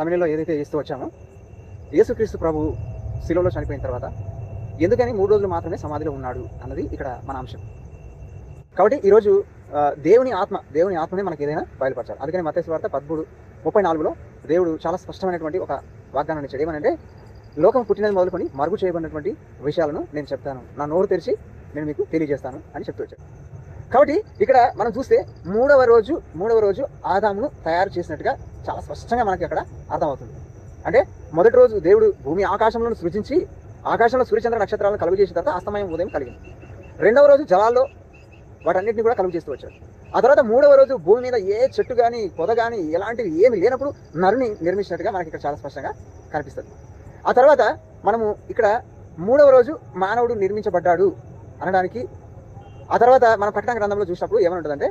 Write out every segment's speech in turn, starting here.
తమిళంలో ఏదైతే ఇస్తూ వచ్చామో, యేసుక్రీస్తు ప్రభు శిలువలో చనిపోయిన తర్వాత ఎందుకని 3 రోజులు మాత్రమే సమాధిలో ఉన్నాడు అన్నది ఇక్కడ మన అంశం. కాబట్టి ఈరోజు దేవుని ఆత్మనే మనకి ఏదైనా బయలుపరచాలి. అందుకని మత్తయి సువార్త 13:34లో దేవుడు చాలా స్పష్టమైనటువంటి ఒక వాగ్దానాన్ని ఇచ్చాడు. ఏమనంటే, లోకం పుట్టినది మొదలుకొని మరుగు చేయబడినటువంటి విషయాలను నేను చెప్తాను, నా నోరు తెరిచి నేను మీకు తెలియజేస్తాను అని చెప్తూ వచ్చాడు. కాబట్టి ఇక్కడ మనం చూస్తే మూడవ రోజు ఆదామును తయారు చేసినట్టుగా చాలా స్పష్టంగా మనకి అక్కడ అర్థమవుతుంది. అంటే మొదటి రోజు దేవుడు భూమి ఆకాశంలో సృజించి ఆకాశంలో సూర్యచంద్ర నక్షత్రాలను కలుగు చేసిన తర్వాత అస్తమయం ఉదయం కలిగింది. రెండవ రోజు జలాల్లో వాటన్నిటిని కూడా కలుగు చేస్తూ వచ్చాడు. ఆ తర్వాత మూడవ రోజు భూమి మీద ఏ చెట్టు కానీ పొద కానీ ఎలాంటివి ఏమి లేనప్పుడు నరుని నిర్మించినట్టుగా మనకి ఇక్కడ చాలా స్పష్టంగా కనిపిస్తుంది. ఆ తర్వాత మనము ఇక్కడ మూడవ రోజు మానవుడు నిర్మించబడ్డాడు అనడానికి, ఆ తర్వాత మనం ప్రకటన గ్రంథంలో చూసినప్పుడు ఏమనుంటుందంటే,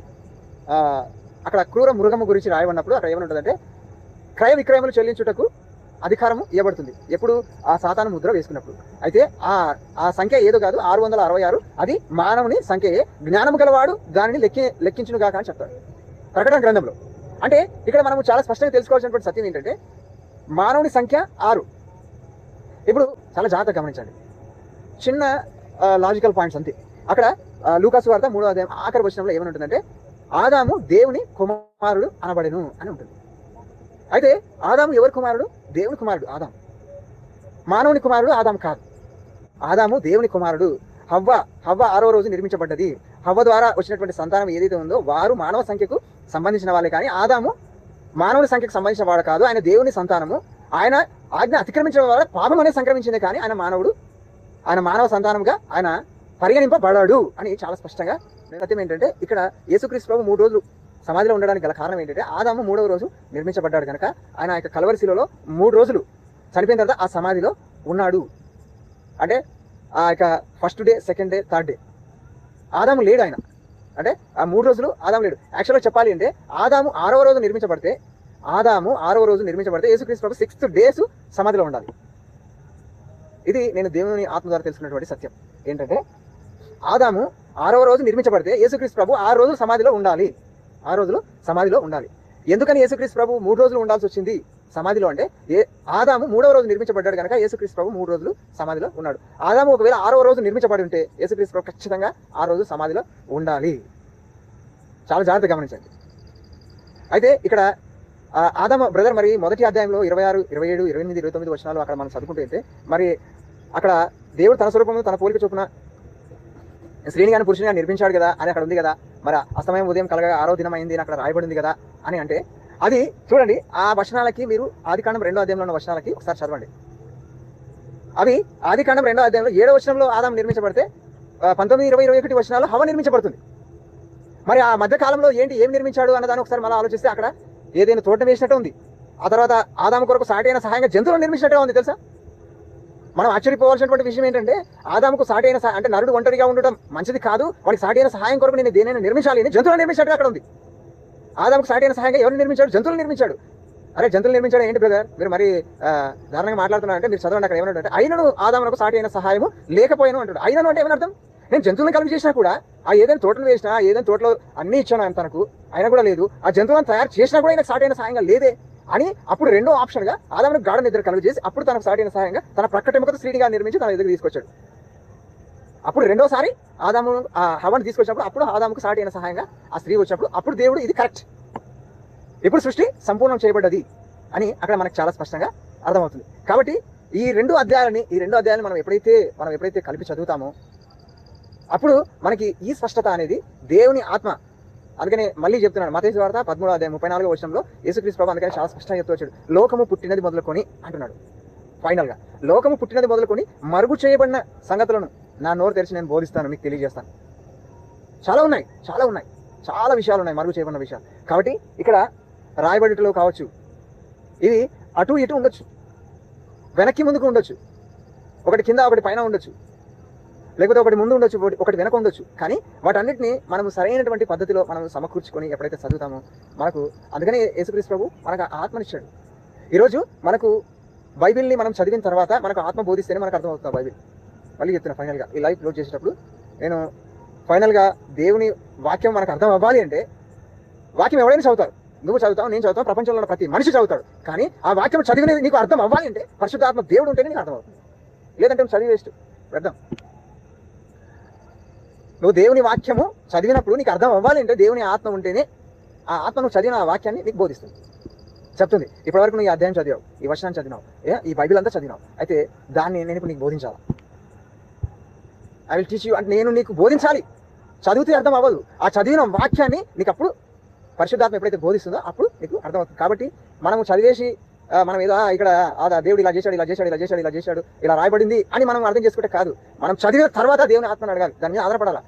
అక్కడ క్రూర మృగము గురించి రాయబడినప్పుడు అక్కడ ఏమనుంటుందంటే, క్రయ విక్రయములు చెల్లించుటకు అధికారము ఇవ్వబడుతుంది. ఎప్పుడు? ఆ సాతాను ముద్ర వేసుకున్నప్పుడు. అయితే ఆ సంఖ్య ఏదో కాదు, 666. అది మానవుని సంఖ్యయే, జ్ఞానము గలవాడు దానిని లెక్కించునుగాక అని చెప్తాడు ప్రకటన గ్రంథంలో. అంటే ఇక్కడ మనము చాలా స్పష్టంగా తెలుసుకోవాల్సినటువంటి సత్యం ఏంటంటే, మానవుని సంఖ్య 6. ఇప్పుడు చాలా జాగ్రత్తగా గమనించండి, చిన్న లాజికల్ పాయింట్స్ అంతే. అక్కడ లూకాసు వార్త 3వ అధ్యాయం ఆఖరి వచనంలో ఏమనుంటుందంటే, ఆదాము దేవుని కుమారుడు అనబడెను అని ఉంటుంది. అయితే ఆదాము ఎవరి కుమారుడు? దేవుని కుమారుడు ఆదాము. మానవుని కుమారుడు ఆదాము కాదు, ఆదాము దేవుని కుమారుడు. హవ్వ 6వ రోజు నిర్మించబడ్డది. హవ్వ ద్వారా వచ్చినటువంటి సంతానం ఏదైతే ఉందో వారు మానవ సంఖ్యకు సంబంధించిన వాళ్ళే, కానీ ఆదాము మానవుని సంఖ్యకు సంబంధించిన వాడు కాదు. ఆయన దేవుని సంతానము. ఆయన ఆజ్ఞ అతిక్రమించడం వల్ల పాపం అనేది సంక్రమించింది, కానీ ఆయన మానవుడు, ఆయన మానవ సంతానంగా ఆయన పరిగణింపబడాడు అని చాలా స్పష్టంగా సత్యం. ఏంటంటే ఇక్కడ యేసుక్రీస్తు ప్రభు 3 రోజులు సమాధిలో ఉండడానికి గల కారణం ఏంటంటే, ఆదాము 3వ రోజు నిర్మించబడ్డాడు కనుక ఆయన యొక్క కల్వరి శిలువలో 3 రోజులు చనిపోయిన తర్వాత ఆ సమాధిలో ఉన్నాడు. అంటే ఆ యొక్క first day, second day, third day ఆదాము లేడు. ఆయన అంటే ఆ 3 రోజులు ఆదాము లేడు. యాక్చువల్గా చెప్పాలి అంటే ఆదాము 6వ రోజు నిర్మించబడితే యేసుక్రీస్తు ప్రభు 6 days సమాధిలో ఉండాలి. ఇది నేను దేవుని ఆత్మ ద్వారా తెలుసుకున్నటువంటి సత్యం. ఏంటంటే ఆదాము 6వ రోజు నిర్మించబడితే యేసుక్రీస్తు ప్రభు 6 రోజులు సమాధిలో ఉండాలి. 6 రోజులు సమాధిలో ఉండాలి. ఎందుకని యేసుక్రీస్తు ప్రభు 3 రోజులు ఉండాల్సి వచ్చింది సమాధిలో అంటే, ఆదాము 3వ రోజు నిర్మించబడ్డాడు కనుక యేసుక్రీస్తు ప్రభు 3 రోజులు సమాధిలో ఉన్నాడు. ఆదాము ఒకవేళ 6వ రోజు నిర్మించబడి ఉంటే యేసుక్రీస్తు ప్రభు ఖచ్చితంగా 6 రోజులు సమాధిలో ఉండాలి. చాలా జాగ్రత్తగా గమనించండి. అయితే ఇక్కడ ఆదాము బ్రదర్ మరి మొదటి అధ్యాయంలో 26, 27, 28, 29 వచనాలు అక్కడ మనం చదువుకుంటే, మరి అక్కడ దేవుడు తన స్వరూపంలో తన పోలిక చొప్పున స్త్రీని కానీ పురుషుని కానీ నిర్మించాడు కదా అని అక్కడ ఉంది కదా. మరి అస్తమయం ఉదయం కలగా 6వ దినం అయింది అని అక్కడ రాయబడింది కదా అని అంటే, అది చూడండి, ఆ వచనాలకి మీరు ఆదికాండం 2వ అధ్యాయంలో ఉన్న వచనాలకి ఒకసారి చదవండి. అవి ఆదికాండం 2వ అధ్యాయంలో 7వ వచనంలో ఆదాము నిర్మించబడితే 19, 20, 21 వచనాల్లో హవ్వ నిర్మించబడుతుంది. మరి ఆ మధ్య కాలంలో ఏం నిర్మించాడు అన్నదాన్ని ఒకసారి మళ్ళీ ఆలోచిస్తే అక్కడ ఏదైనా తోట వేసినట్టు ఉంది. ఆ తర్వాత ఆదాము కొరకు సాటి అయిన సహాయంగా జంతువులను నిర్మించినట్టుగా ఉంది. తెలుసా, మనం ఆశ్చర్యపోవాల్సినటువంటి విషయం ఏంటంటే, ఆదాముకు సాటి అయిన అంటే నరుడు ఒంటరిగా ఉండటం మంచిది కాదు, వాడికి సాటి అయిన సహాయం కొరకు నేను దేనైనా నిర్మించాలి అని జంతువులను నిర్మించినట్టుగా అక్కడ ఉంది. ఆదాముకు సాటి అయిన సహాయంగా ఎవరిని నిర్మించాడు? జంతువులు నిర్మించాడు. అరే జంతువులు నిర్మించాడు ఏంటి బ్రదర్, మీరు మరి దారుణంగా మాట్లాడుతున్నారంటే మీరు చదవండి. అక్కడ ఏమంటే, అయినను ఆదామునకు సాటి అయిన సహాయము లేకపోయాను అంటాడు. అయినను అంటే ఏమని అర్థం? నేను జంతువులను కలిపి చేసినా కూడా, ఆ ఏదైనా తోటలు వేసినా, ఏదైనా తోటలో అన్ని ఇచ్చాను ఆయన తనకు, అయినా కూడా లేదు. ఆ జంతువులను తయారు చేసినా కూడా ఆయనకు సాటి అయిన సహాయంగా లేదే అని అప్పుడు రెండో ఆప్షన్గా ఆదామును గాఢ నిద్ర కలుగు చేసి అప్పుడు తనకు సాటి అయిన సహాయంగా తన ప్రక్కటెముకతో స్త్రీనిగా నిర్మించి తన ఎదురు తీసుకొచ్చాడు. అప్పుడు రెండోసారి ఆదాము హవ్వను తీసుకొచ్చినప్పుడు అప్పుడు ఆదాముకు సాటి అయిన సహాయంగా ఆ స్త్రీ వచ్చినప్పుడు అప్పుడు దేవుడు ఇది కరెక్ట్, ఇప్పుడు సృష్టి సంపూర్ణం చేయబడ్డది అని అక్కడ మనకు చాలా స్పష్టంగా అర్థమవుతుంది. కాబట్టి ఈ రెండు అధ్యాయాలను మనం ఎప్పుడైతే కలిపి చదువుతామో అప్పుడు మనకి ఈ స్పష్టత అనేది దేవుని ఆత్మ. అందుకనే మళ్ళీ చెప్తున్నాడు, మత్తయి సువార్త 13వ అధ్యాయం 34వ వచనంలో యేసుక్రీస్తు ప్రభు అందుకని చాలా స్పష్టంగా చెప్తూ వచ్చాడు, లోకము పుట్టినది మొదలుకొని అంటున్నాడు. ఫైనల్గా లోకము పుట్టినది మొదలుకొని మరుగు చేయబడిన సంగతులను నా నోరు తెరిచి నేను బోధిస్తాను, మీకు తెలియజేస్తాను. చాలా ఉన్నాయి, చాలా విషయాలు ఉన్నాయి, మరుగు చేయబడిన విషయాలు. కాబట్టి ఇక్కడ రాయబడిలో కావచ్చు, ఇది అటు ఇటు ఉండొచ్చు, వెనక్కి ముందుకు ఉండొచ్చు, ఒకటి కింద ఒకటి పైన ఉండొచ్చు, లేకపోతే ఒకటి ముందు ఉండొచ్చు, ఒకటి వెనక ఉండొచ్చు. కానీ వాటన్నిటిని మనం సరైనటువంటి పద్ధతిలో మనం సమకూర్చుకొని ఎప్పుడైతే చదువుతామో మనకు, అందుకనే యేసుక్రీస్తు ప్రభు మనకు ఆత్మనిచ్చాడు. ఈరోజు మనకు బైబిల్ని మనం చదివిన తర్వాత మనకు ఆత్మ బోధిస్తేనే మనకు అర్థమవుతుంది బైబిల్. మళ్ళీ చెప్తున్నా, ఫైనల్గా ఈ లైవ్ క్లోజ్ చేసేటప్పుడు నేను ఫైనల్గా దేవుని వాక్యం మనకు అర్థం అవ్వాలి అంటే వాక్యం ఎవరైనా చదువుతారు, నువ్వు చదువుతావు, నేను చదువుతావు, ప్రపంచంలో ఉన్న ప్రతి మనిషి చదువుతాడు. కానీ ఆ వాక్యం చదివినది నీకు అర్థం అవ్వాలి అంటే పరిశుద్ధాత్మ దేవుడు ఉంటేనే నీకు అర్థం అవుతుంది. లేదంటే చదివి వేస్ట్, వ్యర్థం. నువ్వు దేవుని వాక్యము చదివినప్పుడు నీకు అర్థం అవ్వాలి అంటే దేవుని ఆత్మ ఉంటేనే ఆ ఆత్మ నువ్వు చదివిన ఆ వాక్యాన్ని నీకు బోధిస్తుంది, చెప్తుంది. ఇప్పటివరకు నువ్వు ఈ అధ్యాయం చదివావు, ఈ వచనాన్ని చదివినావు, ఈ బైబిల్ అంతా చదివినావు, అయితే దాన్ని నేను ఇప్పుడు నీకు బోధించాలి. ఐ విల్ టీచ్ యూ అంటే నేను నీకు బోధించాలి. చదివితే అర్థం అవ్వదు. ఆ చదివిన వాక్యాన్ని నీకు అప్పుడు పరిశుద్ధాత్మ ఎప్పుడైతే బోధిస్తుందో అప్పుడు నీకు అర్థమవుతుంది. కాబట్టి మనము చదివేసి మనం ఏదో ఇక్కడ దేవుడు ఇలా చేశాడు, ఇలా చేశాడు, ఇలా చేశాడు, ఇలా చేశాడు, ఇలా రాయబడింది అని మనం అర్థం చేసుకుంటే కాదు. మనం చదివిన తర్వాత దేవుని ఆత్మను అడగాలి, దాని మీద ఆధారపడాలా.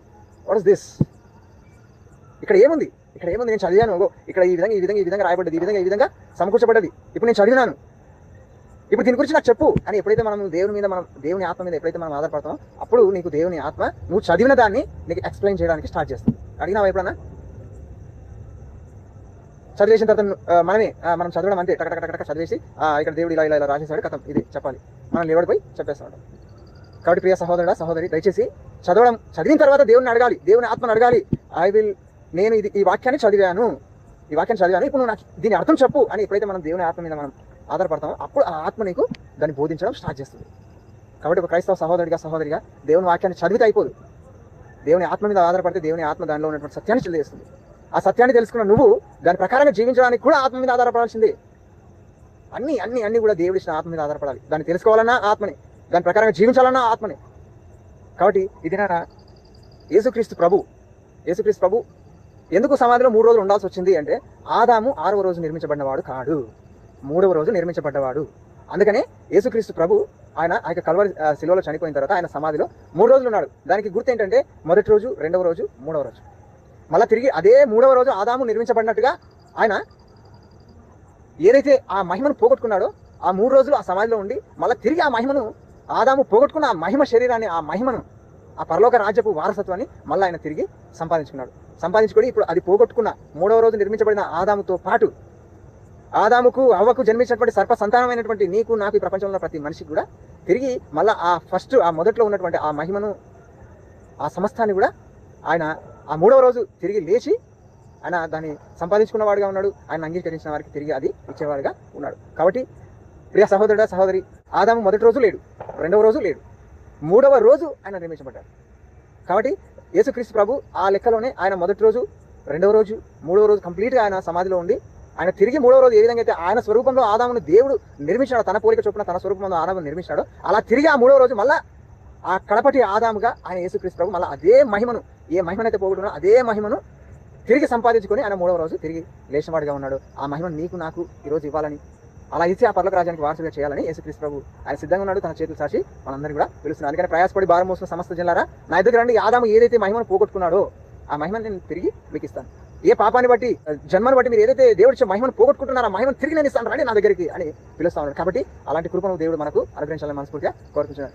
వాట్ ఇస్ దిస్, ఇక్కడ ఏముంది, ఇక్కడ ఏముంది, నేను చదివాను, ఇక్కడ ఈ విధంగా ఈ విధంగా ఈ విధంగా రాయబడ్డది, ఈ విధంగా ఈ విధంగా సమకూర్చబడ్డది, ఇప్పుడు నేను చదివినాను, ఇప్పుడు దీని గురించి నాకు చెప్పు అని ఎప్పుడైతే మనం దేవుని ఆత్మ మీద ఎప్పుడైతే మనం ఆధారపడతామో అప్పుడు నీకు దేవుని ఆత్మ నువ్వు చదివిన దాన్ని నీకు ఎక్స్ప్లెయిన్ చేయడానికి స్టార్ట్ చేస్తుంది. అడిగినావా ఎప్పుడన్నా? చదివేసిన తర్వాత మనం చదవడం అంతే, టక చదివేసి ఇక్కడ దేవుడు ఇలా ఇలా ఇలా రాసేసాడు, కథం ఇది చెప్పాలి, మనం నిలబడిపోయి చెప్పేస్తా ఉంటాం. కాబట్టి ప్రియ సహోదరుడా, సహోదరి, దయచేసి చదివిన తర్వాత దేవుని అడగాలి, దేవుని ఆత్మను అడగాలి. నేను ఈ వాక్యాన్ని చదివాను, ఇప్పుడు నువ్వు నాకు దీని అర్థం చెప్పు అని ఎప్పుడైతే మనం దేవుని ఆత్మ మీద మనం ఆధారపడతామో అప్పుడు ఆ ఆత్మ నీకు దాన్ని బోధించడం స్టార్ట్ చేస్తుంది. కాబట్టి ఒక క్రైస్తవ సహోదరిగా దేవుని వాక్యాన్ని చదివితే అయిపోదు. దేవుని ఆత్మ మీద ఆధారపడితే దేవుని ఆత్మ దానిలో ఉన్నటువంటి సత్యాన్ని తెలియజేస్తుంది. ఆ సత్యాన్ని తెలుసుకున్న నువ్వు దాని ప్రకారంగా జీవించడానికి కూడా ఆత్మ మీద ఆధారపడాల్సిందే. అన్ని కూడా దేవుడి ఇచ్చిన ఆత్మ మీద ఆధారపడాలి. దాన్ని తెలుసుకోవాలన్నా ఆత్మని, దాని ప్రకారంగా జీవించాలన్నా ఆత్మని. కాబట్టి ఇది నా యేసుక్రీస్తు ప్రభు ఎందుకు సమాధిలో 3 రోజులు ఉండాల్సి వచ్చింది అంటే ఆదాము 6వ రోజు నిర్మించబడినవాడు కాడు, 3వ రోజు నిర్మించబడ్డవాడు. అందుకనే యేసుక్రీస్తు ప్రభు ఆయన కల్వరి శిలువలో చనిపోయిన తర్వాత ఆయన సమాధిలో 3 రోజులు ఉన్నాడు. దానికి గుర్తు ఏంటంటే మొదటి రోజు, 2వ రోజు, 3వ రోజు. మళ్ళీ తిరిగి అదే 3వ రోజు ఆదాము నిర్మించబడినట్టుగా ఆయన ఏదైతే ఆ మహిమను పోగొట్టుకున్నాడో ఆ 3 రోజులు ఆ సమాధిలో ఉండి మళ్ళీ తిరిగి ఆ మహిమను ఆదాము పోగొట్టుకున్న ఆ మహిమ శరీరాన్ని, ఆ మహిమను, ఆ పరలోక రాజ్యపు వారసత్వాన్ని మళ్ళీ ఆయన తిరిగి సంపాదించుకొని ఇప్పుడు అది పోగొట్టుకున్న 3వ రోజు నిర్మించబడిన ఆదాముతో పాటు ఆదాముకు అవ్వకు జన్మించినటువంటి సర్ప సంతానమైనటువంటి నీకు నాకు ఈ ప్రపంచంలో ప్రతి మనిషికి కూడా తిరిగి మళ్ళీ ఆ మొదట్లో ఉన్నటువంటి ఆ మహిమను, ఆ సమస్తాన్ని కూడా ఆయన ఆ 3వ రోజు తిరిగి లేచి ఆయన దాన్ని సంపాదించుకున్నవాడుగా ఉన్నాడు. ఆయన అంగీకరించిన వారికి తిరిగి అది ఇచ్చేవాడుగా ఉన్నాడు. కాబట్టి ప్రియ సహోదరుడా, సహోదరి, ఆదాము మొదటి రోజు లేడు, 2వ రోజు లేడు, 3వ రోజు ఆయన నిర్మించబడ్డాడు. కాబట్టి యేసుక్రీస్తు ప్రభు ఆ లెక్కలోనే ఆయన మొదటి రోజు, 2వ రోజు, 3వ రోజు కంప్లీట్గా ఆయన సమాధిలో ఉండి ఆయన తిరిగి 3వ రోజు ఏ విధంగా అయితే ఆయన స్వరూపంలో ఆదామును దేవుడు నిర్మించాడో, తన పోలిక చొప్పున తన స్వరూపంలో ఆదామును నిర్మించాడో అలా తిరిగి ఆ 3వ రోజు మళ్ళా ఆ కడపటి ఆదాముగా ఆయన యేసుక్రీస్తు ప్రభు మళ్ళీ అదే మహిమను, ఏ మహిమనైతే పోగొట్టుకున్నా అదే మహిమను తిరిగి సంపాదించుకొని ఆయన 3వ రోజు తిరిగి లేచినవాడిగా ఉన్నాడు. ఆ మహిమను నీకు నాకు ఈరోజు ఇవ్వాలని, అలా ఇచ్చి ఆ పరలోక రాజ్యానికి వారసుగా చేయాలని యేసుక్రీస్తు ప్రభు ఆయన సిద్ధంగా ఉన్నాడు. తన చేతులు సాచి మనందరినీ కూడా పిలుస్తున్నాడు. అందుకని ప్రయాసపడి భారం మోసిన సమస్త జనులారా నా దగ్గర రండి, ఆదాము ఏదైతే మహిమను పోగొట్టుకున్నాడో ఆ మహిమను నేను తిరిగి మీకు ఇస్తాను. ఏ పాపాన్ని బట్టి, జన్మను బట్టి మీరు ఏదైతే దేవుడి ఇచ్చే మహిమను పోగొట్టుకుంటున్నారో ఆ మహిమను తిరిగి నేను ఇస్తాను రండి నా దగ్గరికి అని పిలుస్తా ఉన్నాడు. కాబట్టి అలాంటి కృపను దేవుడు మనకు అనుగ్రహించాలని మనస్ఫూర్తిగా కోరుకుంటున్నాను.